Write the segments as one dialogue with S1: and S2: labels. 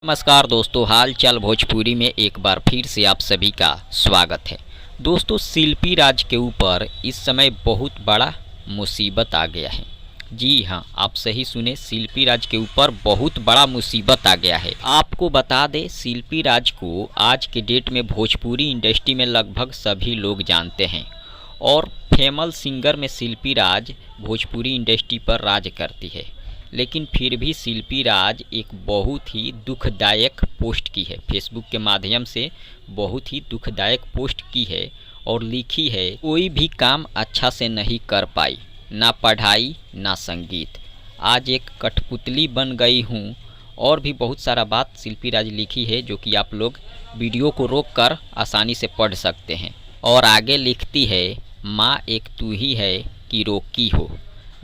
S1: नमस्कार दोस्तों, हाल चाल भोजपुरी में एक बार फिर से आप सभी का स्वागत है। दोस्तों, शिल्पी राज के ऊपर इस समय बहुत बड़ा मुसीबत आ गया है। जी हाँ, आप सही सुने, शिल्पी राज के ऊपर बहुत बड़ा मुसीबत आ गया है। आपको बता दें, शिल्पी राज को आज के डेट में भोजपुरी इंडस्ट्री में लगभग सभी लोग जानते हैं और फेमस सिंगर में शिल्पी राज भोजपुरी इंडस्ट्री पर राज करती है। लेकिन फिर भी शिल्पी राज एक बहुत ही दुखदायक पोस्ट की है, फेसबुक के माध्यम से बहुत ही दुखदायक पोस्ट की है और लिखी है, कोई भी काम अच्छा से नहीं कर पाई, ना पढ़ाई ना संगीत, आज एक कठपुतली बन गई हूँ। और भी बहुत सारा बात शिल्पी राज लिखी है जो कि आप लोग वीडियो को रोक कर आसानी से पढ़ सकते हैं। और आगे लिखती है, माँ एक तू ही है कि रोकी हो,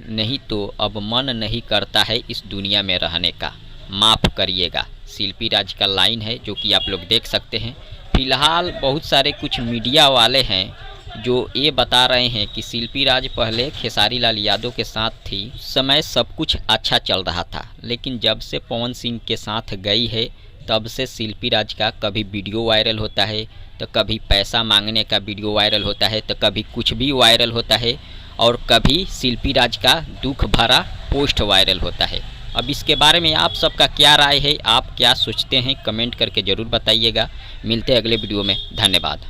S1: नहीं तो अब मन नहीं करता है इस दुनिया में रहने का, माफ़ करिएगा। शिल्पी राज का लाइन है जो कि आप लोग देख सकते हैं। फिलहाल बहुत सारे कुछ मीडिया वाले हैं जो ये बता रहे हैं कि शिल्पी राज पहले खेसारी लाल यादव के साथ थी, समय सब कुछ अच्छा चल रहा था, लेकिन जब से पवन सिंह के साथ गई है तब से शिल्पी राज का कभी वीडियो वायरल होता है, तो कभी पैसा मांगने का वीडियो वायरल होता है, तो कभी कुछ भी वायरल होता है और कभी शिल्पी राज का दुख भरा पोस्ट वायरल होता है। अब इसके बारे में आप सबका क्या राय है, आप क्या सोचते हैं, कमेंट करके ज़रूर बताइएगा। मिलते हैं अगले वीडियो में, धन्यवाद।